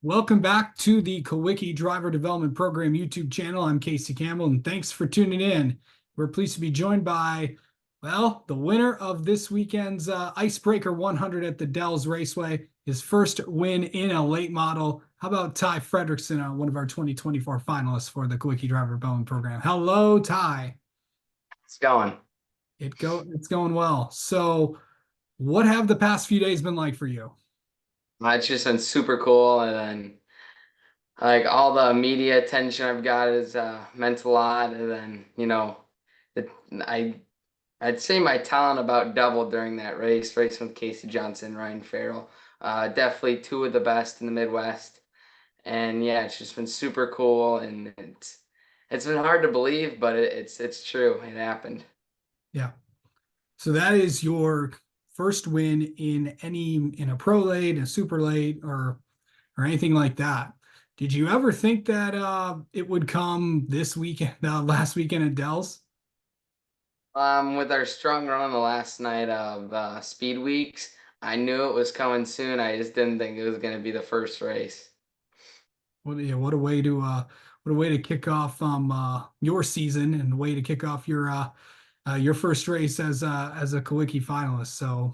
Welcome back to the Kulwicki Driver Development Program YouTube channel. I'm Casey Campbell, and thanks for tuning in. We're pleased to be joined by, well, the winner of this weekend's Icebreaker 100 at the Dells Raceway, his first win in a late model. How about Ty Fredrickson, one of our 2024 finalists for the Kulwicki Driver Development Program? Hello, Ty. It's going. It's going well. So, what have the past few days been like for you? It's just been super cool, and then like all the media attention I've got is meant a lot. And then the, I I'd say my talent about doubled during that racing with Casey Johnson, Ryan Farrell. Definitely two of the best in the Midwest. And yeah, it's just been super cool, and it's been hard to believe, but it's true. It happened. Yeah. So that is your first win in a pro late, a super late, or anything like that. Did you ever think that it would come this weekend, last weekend at Dells? With our strong run on the last night of Speed Weeks, I knew it was coming soon. I just didn't think it was going to be the first race. What a way to kick off your season and a way to kick off your first race as a Kulwicki finalist. So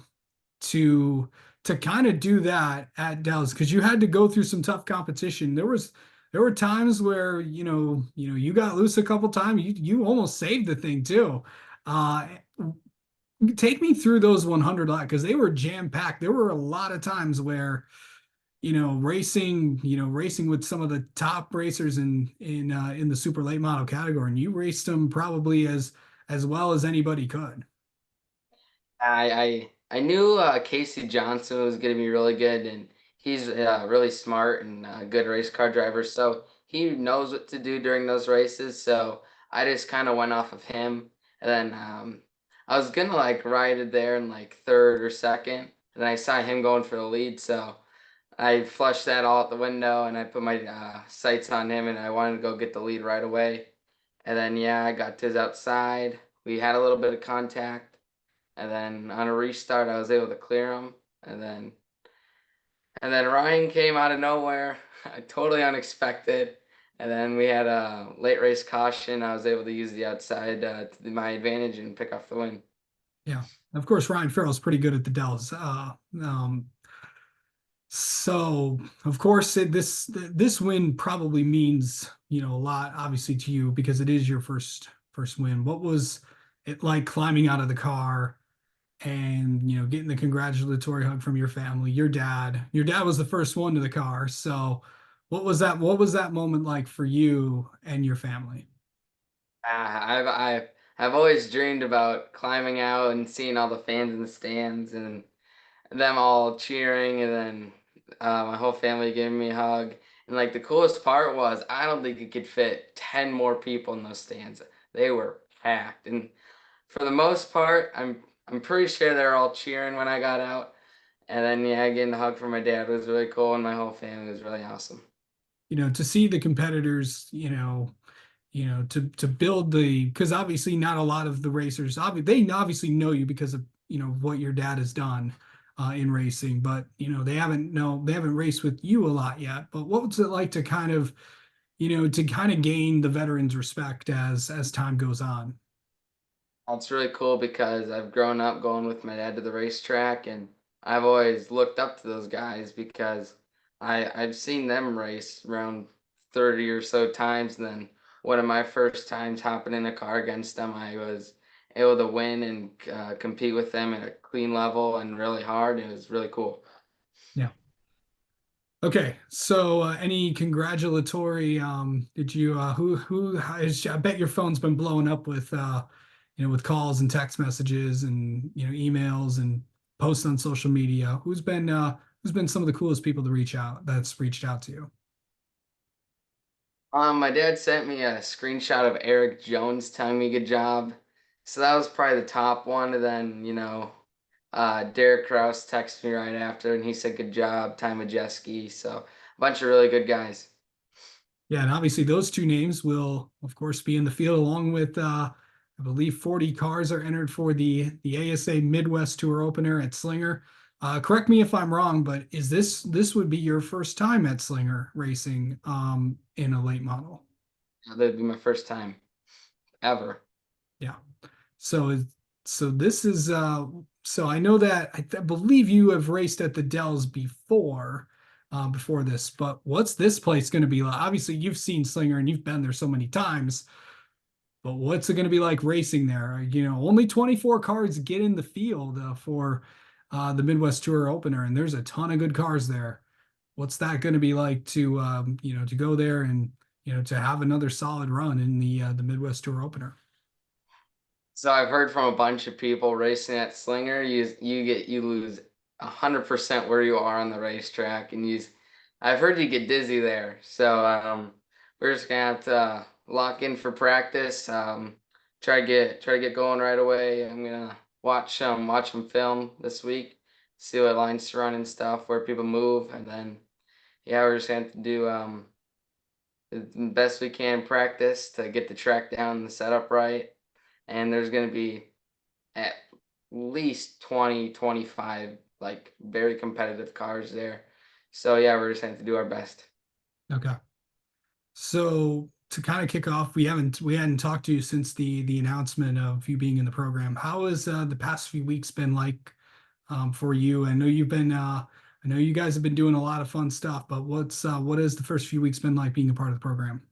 to kind of do that at Dells, because you had to go through some tough competition. There were times where you got loose a couple times. You almost saved the thing too. Uh, Take me through those 100 laps because they were jam packed. There were a lot of times where racing with some of the top racers in the super late model category, and you raced them probably as well as anybody could. I knew Casey Johnson was going to be really good, and he's really smart and a good race car driver. So he knows what to do during those races. So I just kind of went off of him, and then I was gonna like ride it there in like third or second, and then I saw him going for the lead. So I flushed that all out the window, and I put my sights on him, and I wanted to go get the lead right away. And then yeah, I got to his outside. We had a little bit of contact, and then on a restart, I was able to clear him. And then Ryan came out of nowhere, totally unexpected. And then we had a late race caution. I was able to use the outside to my advantage and pick off the win. Yeah, of course, Ryan Farrell's pretty good at the Dells. So of course, this win probably means a lot, obviously, to you because it is your first win. What was it like climbing out of the car and getting the congratulatory hug from your family? Your dad was the first one to the car. So what was that moment like for you and your family? I've always dreamed about climbing out and seeing all the fans in the stands and them all cheering, and then my whole family giving me a hug. And like the coolest part was, I don't think it could fit 10 more people in those stands. They were packed, and for the most part, I'm pretty sure they were all cheering when I got out. And then yeah, getting a hug from my dad was really cool, and my whole family was really awesome. To see the competitors, to build because obviously not a lot of the racers, they obviously know you because of what your dad has done in racing, but they haven't raced with you a lot yet. But what was it like to kind of gain the veterans' respect as time goes on? It's really cool because I've grown up going with my dad to the racetrack, and I've always looked up to those guys because I've seen them race around 30 or so times. And then one of my first times hopping in a car against them, I was able to win and compete with them at a clean level and really hard. It was really cool. Yeah. Okay, so any congratulatory did you I bet your phone's been blowing up with with calls and text messages and emails and posts on social media. Who's been some of the coolest people to that's reached out to you? My dad sent me a screenshot of Eric Jones telling me good job. So that was probably the top one. And then, Derek Kraus texted me right after, and he said good job, Ty Majeski. So a bunch of really good guys. Yeah, and obviously those two names will of course be in the field along with I believe 40 cars are entered for the ASA Midwest Tour opener at Slinger. Correct me if I'm wrong, but this would be your first time at Slinger Racing in a late model? That'd be my first time ever. Yeah. So so this is so I know that believe you have raced at the Dells before before this, but what's this place going to be like? Obviously, you've seen Slinger and you've been there so many times, but what's it going to be like racing there? Only 24 cars get in the field for the Midwest Tour opener, and there's a ton of good cars there. What's that going to be like to to go there and to have another solid run in the Midwest Tour opener? So I've heard from a bunch of people racing at Slinger, you lose 100% where you are on the racetrack, and I've heard you get dizzy there. So we're just gonna have to lock in for practice. Try to get going right away. I'm gonna watch them film this week, see what lines to run and stuff, where people move, and then yeah, we're just gonna have to do the best we can practice to get the track down and the setup right. And there's going to be at least 20, 25 like very competitive cars there. So yeah, we're just going to have to do our best. Okay. So to kind of kick off, we hadn't talked to you since the announcement of you being in the program. How has the past few weeks been like for you? I know you guys have been doing a lot of fun stuff, but what has the first few weeks been like being a part of the program?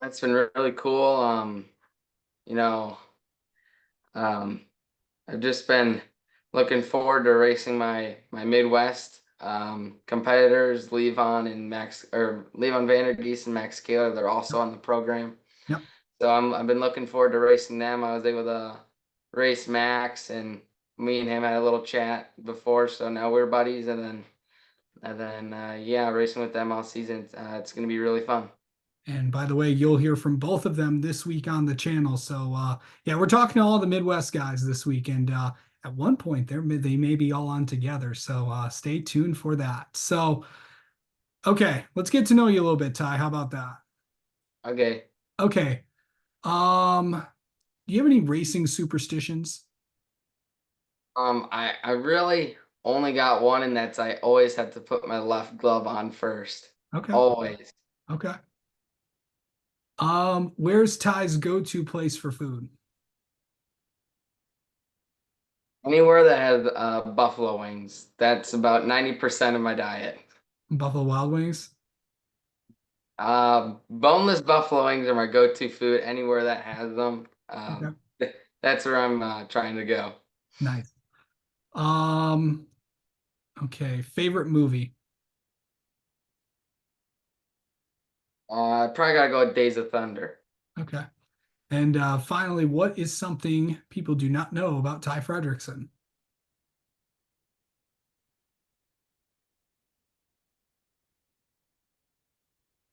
That's been really cool. You know, um, I've just been looking forward to racing my Midwest competitors, Levon Vandergeest and Max Kaler. They're also on the program. Yep. So I've been looking forward to racing them. I was able to race Max, and me and him had a little chat before, so now we're buddies. And then yeah, racing with them all season. It's gonna be really fun. And by the way, you'll hear from both of them this week on the channel. So yeah, we're talking to all the Midwest guys this week, and at one point they may be all on together. So stay tuned for that. So okay, let's get to know you a little bit, Ty. How about that? Okay. Okay. Do you have any racing superstitions? I really only got one, and that's I always have to put my left glove on first. Okay. Always. Okay. Where's Ty's go-to place for food? Anywhere that has buffalo wings. That's about 90% of my diet. Buffalo Wild Wings? Boneless buffalo wings are my go-to food anywhere that has them. Okay. That's where I'm trying to go. Nice. Um, okay. Favorite movie? I probably gotta go with Days of Thunder. Okay. And finally, what is something people do not know about Ty Fredrickson?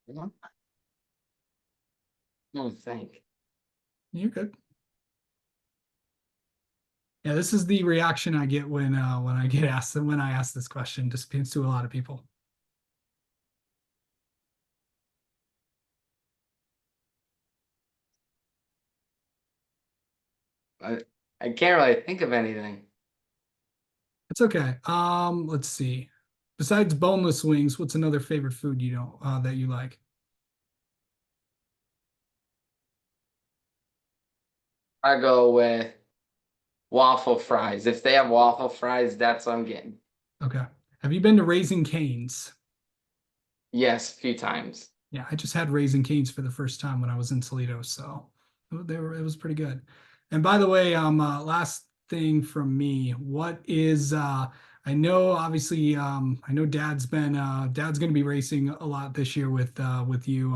Mhm. No, think. You're good. Yeah, this is the reaction I get when I get asked when I ask this question. Just speaks to a lot of people. I, I can't really think of anything. It's okay. Let's see. Besides boneless wings, what's another favorite food you know that you like? I go with waffle fries. If they have waffle fries, that's what I'm getting. Okay. Have you been to Raising Cane's? Yes, a few times. Yeah, I just had Raising Cane's for the first time when I was in Toledo, so it was pretty good. And by the way, last thing from me, what is I know obviously I know Dad's gonna be racing a lot this year with you.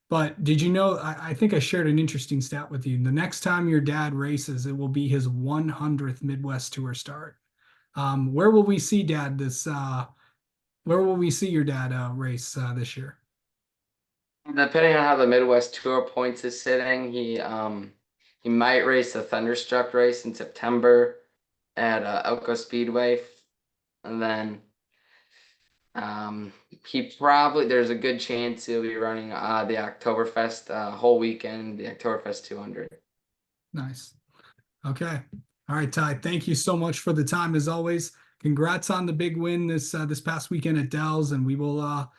But did you know I think I shared an interesting stat with you. The next time your dad races, it will be his 100th Midwest Tour start. Where will we see Dad this where will we see your dad race this year? Depending on how the Midwest Tour points is sitting, he might race the Thunderstruck race in September at Elko Speedway, and then he probably there's a good chance he'll be running the Oktoberfest whole weekend, the Oktoberfest 200. Nice. Okay. All right, Ty. Thank you so much for the time as always. congrats on the big win this past weekend at Dells, and we will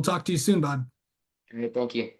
talk to you soon, bud. All right, thank you.